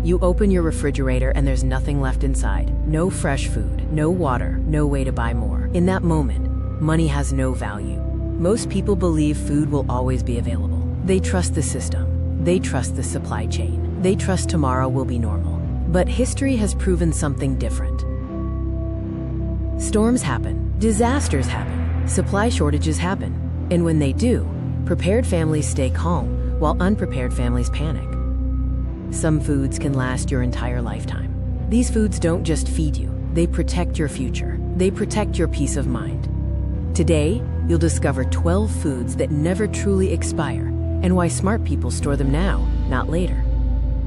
You open your refrigerator and there's nothing left inside. No fresh food, no water, no way to buy more. In that moment, money has no value. Most people believe food will always be available. They trust the system. They trust the supply chain. They trust tomorrow will be normal. But history has proven something different. Storms happen, disasters happen, supply shortages happen. And when they do, prepared families stay calm, while unprepared families panic. Some foods can last your entire lifetime. These foods don't just feed you, they protect your future. They protect your peace of mind. Today, you'll discover 12 foods that never truly expire and why smart people store them now, not later.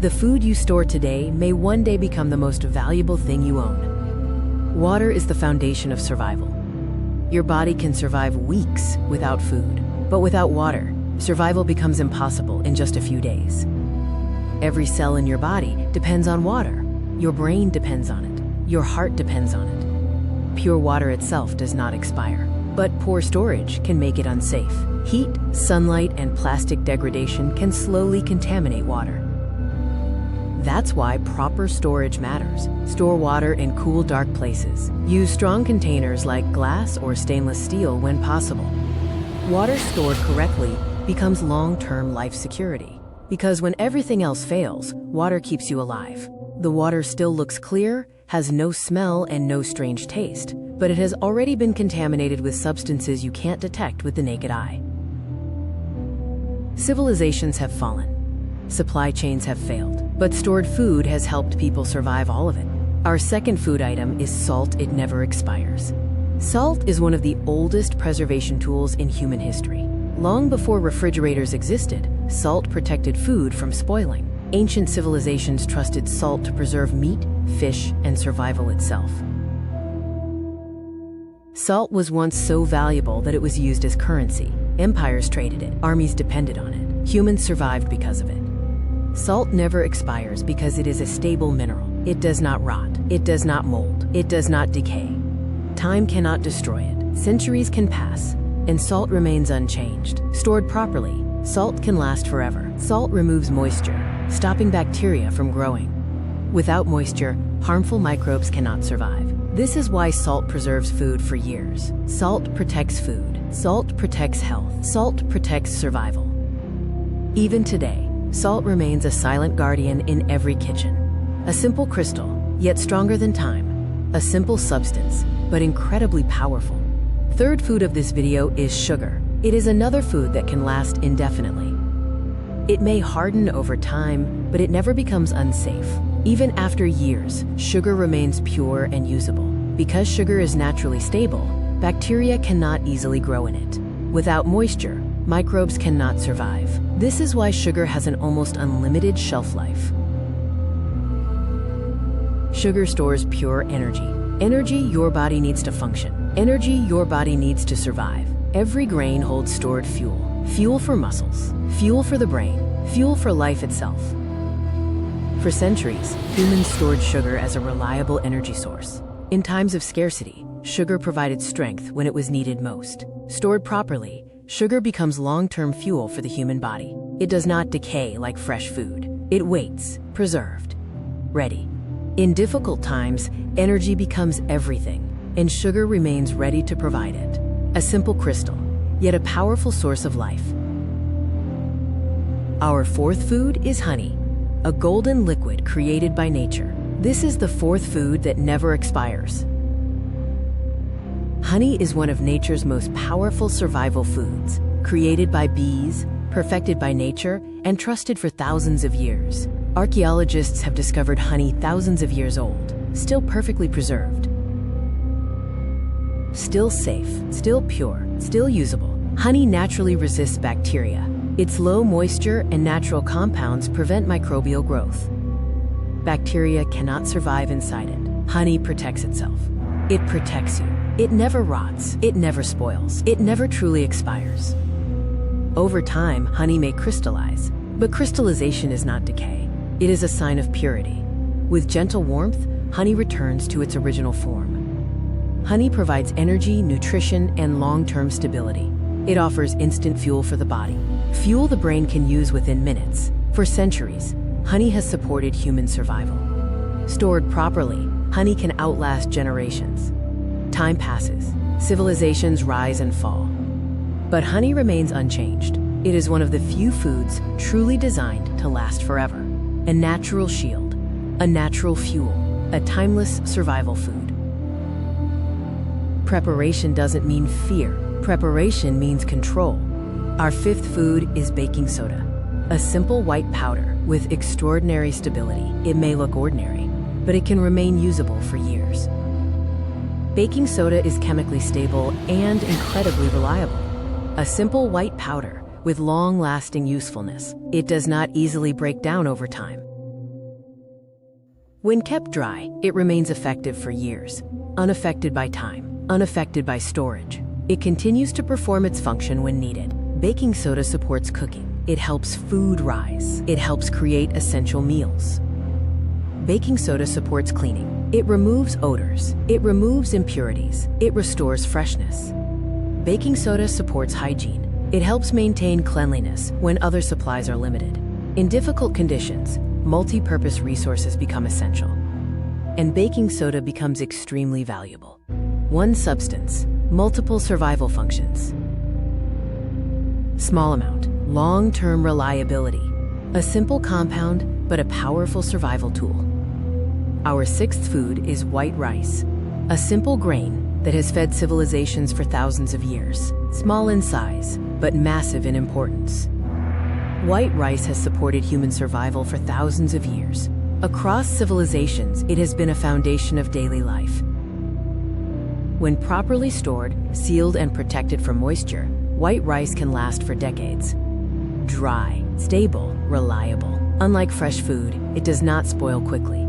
The food you store today may one day become the most valuable thing you own. Water is the foundation of survival. Your body can survive weeks without food, but without water, survival becomes impossible in just a few days. Every cell in your body depends on water. Your brain depends on it. Your heart depends on it. Pure water itself does not expire, but poor storage can make it unsafe. Heat, sunlight, and plastic degradation can slowly contaminate water. That's why proper storage matters. Store water in cool, dark places. Use strong containers like glass or stainless steel when possible. Water stored correctly becomes long-term life security. Because when everything else fails, water keeps you alive. The water still looks clear, has no smell and no strange taste, but it has already been contaminated with substances you can't detect with the naked eye. Civilizations have fallen. Supply chains have failed, but stored food has helped people survive all of it. Our second food item is salt. It never expires. Salt is one of the oldest preservation tools in human history. Long before refrigerators existed, salt protected food from spoiling. Ancient civilizations trusted salt to preserve meat, fish, and survival itself. Salt was once so valuable that it was used as currency. Empires traded it, armies depended on it, humans survived because of it. Salt never expires because it is a stable mineral. It does not rot, it does not mold, it does not decay. Time cannot destroy it, centuries can pass, and salt remains unchanged. Stored properly, salt can last forever. Salt removes moisture, stopping bacteria from growing. Without moisture, harmful microbes cannot survive. This is why salt preserves food for years. Salt protects food. Salt protects health. Salt protects survival. Even today, salt remains a silent guardian in every kitchen. A simple crystal, yet stronger than time. A simple substance, but incredibly powerful. Third food of this video is sugar. It is another food that can last indefinitely. It may harden over time, but it never becomes unsafe. Even after years, sugar remains pure and usable. Because sugar is naturally stable, bacteria cannot easily grow in it. Without moisture, microbes cannot survive. This is why sugar has an almost unlimited shelf life. Sugar stores pure energy. Energy your body needs to function. Energy your body needs to survive. Every grain holds stored fuel. Fuel for muscles, fuel for the brain, fuel for life itself. For centuries, humans stored sugar as a reliable energy source. In times of scarcity, sugar provided strength when it was needed most. Stored properly, sugar becomes long-term fuel for the human body. It does not decay like fresh food. It waits, preserved, ready. In difficult times, energy becomes everything, and sugar remains ready to provide it. A simple crystal, yet a powerful source of life. Our fourth food is honey, a golden liquid created by nature. This is the fourth food that never expires. Honey is one of nature's most powerful survival foods, created by bees, perfected by nature, and trusted for thousands of years. Archaeologists have discovered honey thousands of years old, still perfectly preserved. Still safe, still pure, still usable. Honey naturally resists bacteria. Its low moisture and natural compounds prevent microbial growth. Bacteria cannot survive inside it. Honey protects itself. It protects you. It never rots. It never spoils. It never truly expires. Over time, honey may crystallize, but crystallization is not decay. It is a sign of purity. With gentle warmth, honey returns to its original form. Honey provides energy, nutrition, and long-term stability. It offers instant fuel for the body, fuel the brain can use within minutes. For centuries, honey has supported human survival. Stored properly, honey can outlast generations. Time passes, civilizations rise and fall. But honey remains unchanged. It is one of the few foods truly designed to last forever. A natural shield, a natural fuel, a timeless survival food. Preparation doesn't mean fear. Preparation means control. Our fifth food is baking soda, a simple white powder with extraordinary stability. It may look ordinary, but it can remain usable for years. Baking soda is chemically stable and incredibly reliable. A simple white powder with long-lasting usefulness. It does not easily break down over time. When kept dry, it remains effective for years, unaffected by time, unaffected by storage. It continues to perform its function when needed. Baking soda supports cooking. It helps food rise. It helps create essential meals. Baking soda supports cleaning. It removes odors. It removes impurities. It restores freshness. Baking soda supports hygiene. It helps maintain cleanliness when other supplies are limited. In difficult conditions, multi-purpose resources become essential, and baking soda becomes extremely valuable. One substance, multiple survival functions. Small amount, long-term reliability. A simple compound, but a powerful survival tool. Our sixth food is white rice, a simple grain that has fed civilizations for thousands of years. Small in size, but massive in importance. White rice has supported human survival for thousands of years. Across civilizations, it has been a foundation of daily life. When properly stored, sealed, and protected from moisture, white rice can last for decades. Dry, stable, reliable. Unlike fresh food, it does not spoil quickly.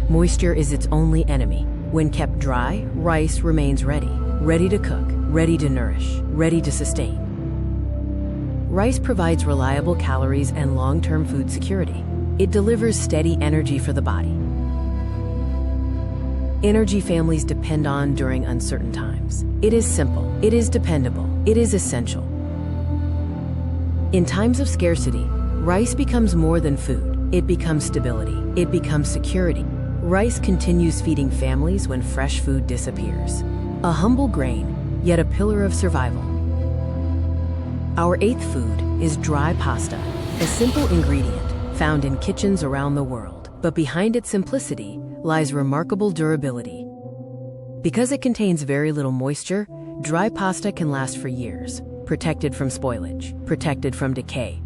Moisture is its only enemy. When kept dry, rice remains ready to cook, ready to nourish, ready to sustain. Rice provides reliable calories and long-term food security. It delivers steady energy for the body. Energy families depend on during uncertain times. It is simple, it is dependable, it is essential. In times of scarcity, rice becomes more than food. It becomes stability, it becomes security. Rice continues feeding families when fresh food disappears. A humble grain, yet a pillar of survival. Our eighth food is dry pasta, a simple ingredient found in kitchens around the world. But behind its simplicity lies remarkable durability. Because it contains very little moisture, dry pasta can last for years, protected from spoilage, protected from decay.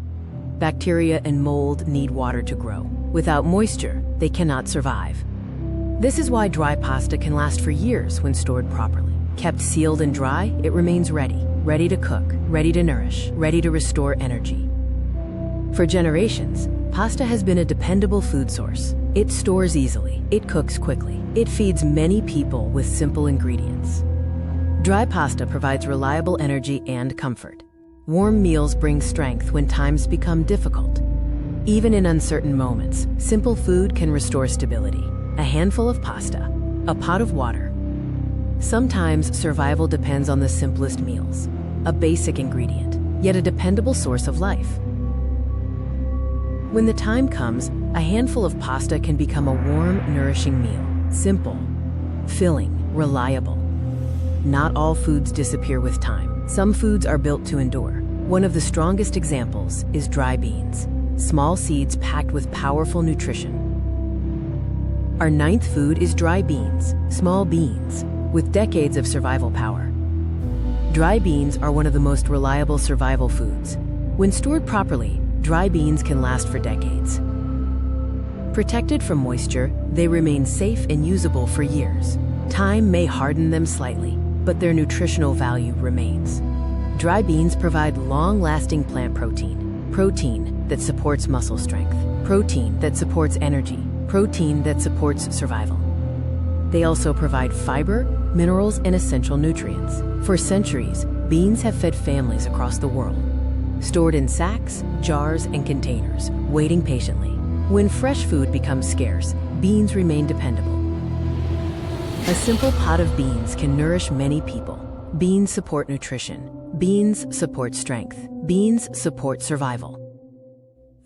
Bacteria and mold need water to grow. Without moisture, they cannot survive. This is why dry pasta can last for years when stored properly. Kept sealed and dry, it remains ready to cook, ready to nourish, ready to restore energy. For generations, pasta has been a dependable food source. It stores easily, it cooks quickly, it feeds many people with simple ingredients. Dry pasta provides reliable energy and comfort. Warm meals bring strength when times become difficult. Even in uncertain moments, simple food can restore stability. A handful of pasta, a pot of water. Sometimes survival depends on the simplest meals, a basic ingredient, yet a dependable source of life. When the time comes, a handful of pasta can become a warm, nourishing meal. Simple, filling, reliable. Not all foods disappear with time. Some foods are built to endure. One of the strongest examples is dry beans, small seeds packed with powerful nutrition. Our ninth food is dry beans, small beans, with decades of survival power. Dry beans are one of the most reliable survival foods. When stored properly, dry beans can last for decades. Protected from moisture, they remain safe and usable for years. Time may harden them slightly, but their nutritional value remains. Dry beans provide long-lasting plant protein that supports muscle strength, protein that supports energy, protein that supports survival. They also provide fiber, minerals, and essential nutrients. For centuries, beans have fed families across the world, stored in sacks, jars, and containers, waiting patiently. When fresh food becomes scarce, beans remain dependable. A simple pot of beans can nourish many people. Beans support nutrition. Beans support strength. Beans support survival.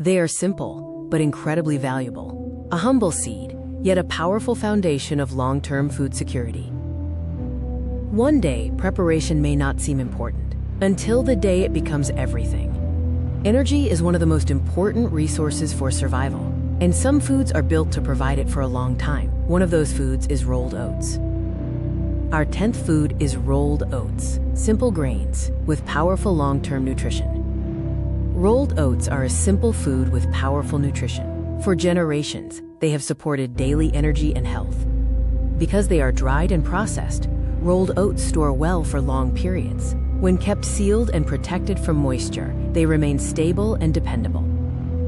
They are simple, but incredibly valuable. A humble seed, yet a powerful foundation of long-term food security. One day, preparation may not seem important, until the day it becomes everything. Energy is one of the most important resources for survival, and some foods are built to provide it for a long time. One of those foods is rolled oats. Our 10th food is rolled oats, simple grains with powerful long-term nutrition. Rolled oats are a simple food with powerful nutrition. For generations, they have supported daily energy and health. Because they are dried and processed, rolled oats store well for long periods. When kept sealed and protected from moisture, they remain stable and dependable.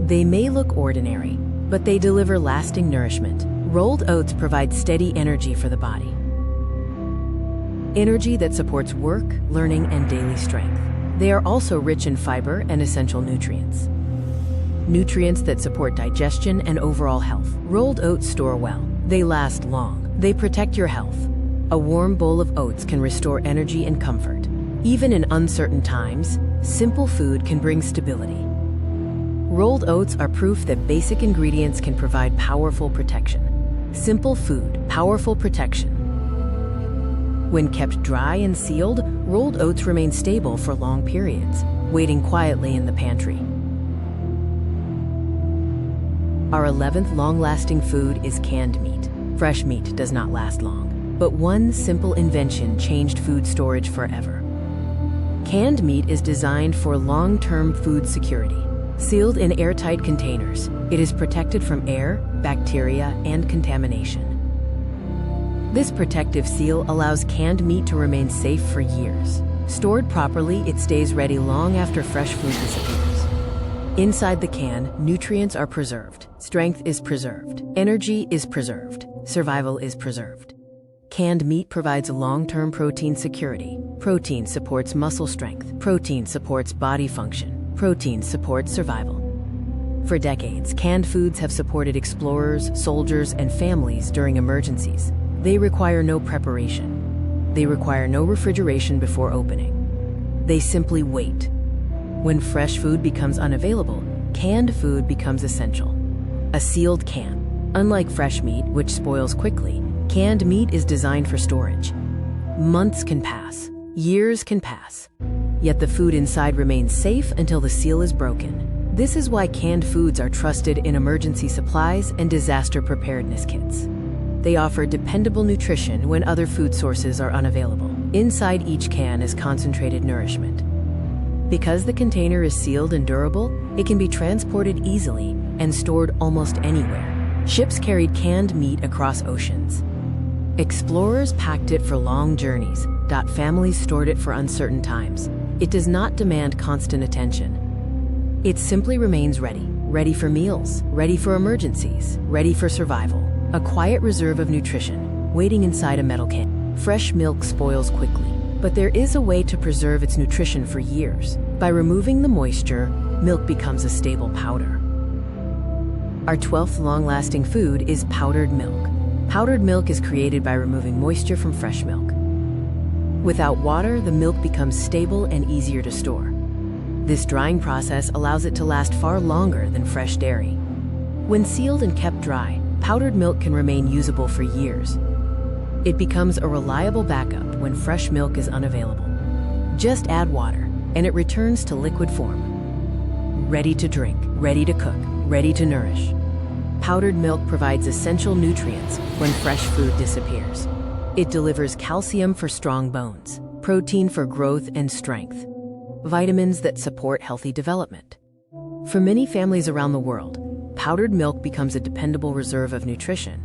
They may look ordinary, but they deliver lasting nourishment. Rolled oats provide steady energy for the body. Energy that supports work, learning, and daily strength. They are also rich in fiber and essential nutrients. Nutrients that support digestion and overall health. Rolled oats store well. They last long. They protect your health. A warm bowl of oats can restore energy and comfort. Even in uncertain times, simple food can bring stability. Rolled oats are proof that basic ingredients can provide powerful protection. Simple food, powerful protection. When kept dry and sealed, rolled oats remain stable for long periods, waiting quietly in the pantry. Our 11th long-lasting food is canned meat. Fresh meat does not last long, but one simple invention changed food storage forever. Canned meat is designed for long-term food security. Sealed in airtight containers, it is protected from air, bacteria, and contamination. This protective seal allows canned meat to remain safe for years. Stored properly, it stays ready long after fresh food disappears. Inside the can, nutrients are preserved, strength is preserved, energy is preserved, survival is preserved. Canned meat provides long-term protein security. Protein supports muscle strength. Protein supports body function. Protein supports survival. For decades, canned foods have supported explorers, soldiers, and families during emergencies. They require no preparation. They require no refrigeration before opening. They simply wait. When fresh food becomes unavailable, canned food becomes essential. A sealed can. Unlike fresh meat, which spoils quickly, canned meat is designed for storage. Months can pass. Years can pass. Yet the food inside remains safe until the seal is broken. This is why canned foods are trusted in emergency supplies and disaster preparedness kits. They offer dependable nutrition when other food sources are unavailable. Inside each can is concentrated nourishment. Because the container is sealed and durable, it can be transported easily and stored almost anywhere. Ships carried canned meat across oceans. Explorers packed it for long journeys. Families stored it for uncertain times. It does not demand constant attention. It simply remains ready. Ready for meals, ready for emergencies, ready for survival. A quiet reserve of nutrition, waiting inside a metal can. Fresh milk spoils quickly, but there is a way to preserve its nutrition for years. By removing the moisture, milk becomes a stable powder. Our 12th long-lasting food is powdered milk. Powdered milk is created by removing moisture from fresh milk. Without water, the milk becomes stable and easier to store. This drying process allows it to last far longer than fresh dairy. When sealed and kept dry, powdered milk can remain usable for years. It becomes a reliable backup when fresh milk is unavailable. Just add water, and it returns to liquid form. Ready to drink, ready to cook, ready to nourish. Powdered milk provides essential nutrients when fresh food disappears. It delivers calcium for strong bones, protein for growth and strength, vitamins that support healthy development. For many families around the world, powdered milk becomes a dependable reserve of nutrition,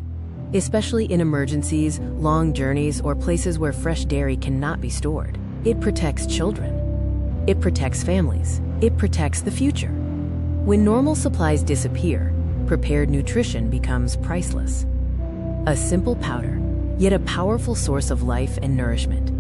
especially in emergencies, long journeys, or places where fresh dairy cannot be stored. It protects children. It protects families. It protects the future. When normal supplies disappear, prepared nutrition becomes priceless. A simple powder, yet a powerful source of life and nourishment.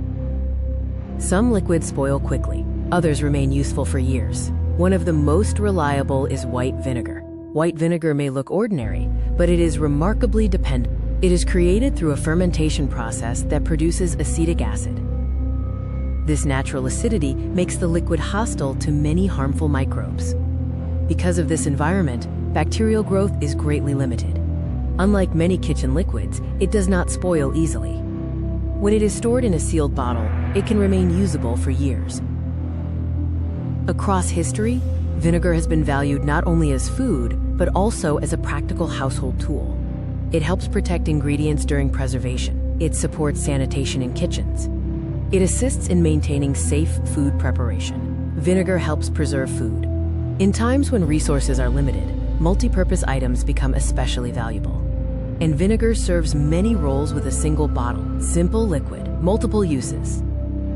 Some liquids spoil quickly, others remain useful for years. One of the most reliable is white vinegar. White vinegar may look ordinary, but it is remarkably dependable. It is created through a fermentation process that produces acetic acid. This natural acidity makes the liquid hostile to many harmful microbes. Because of this environment, bacterial growth is greatly limited. Unlike many kitchen liquids, it does not spoil easily. When it is stored in a sealed bottle, it can remain usable for years. Across history, vinegar has been valued not only as food, but also as a practical household tool. It helps protect ingredients during preservation. It supports sanitation in kitchens. It assists in maintaining safe food preparation. Vinegar helps preserve food. In times when resources are limited, multi-purpose items become especially valuable. And vinegar serves many roles with a single bottle. Simple liquid, multiple uses.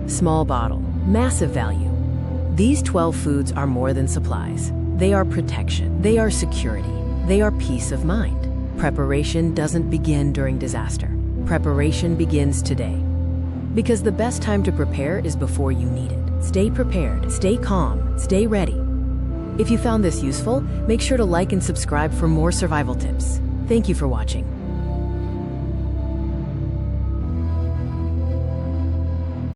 Small bottle, massive value. These 12 foods are more than supplies. They are protection. They are security. They are peace of mind. Preparation doesn't begin during disaster. Preparation begins today. Because the best time to prepare is before you need it. Stay prepared, stay calm, stay ready. If you found this useful, make sure to like and subscribe for more survival tips. Thank you for watching.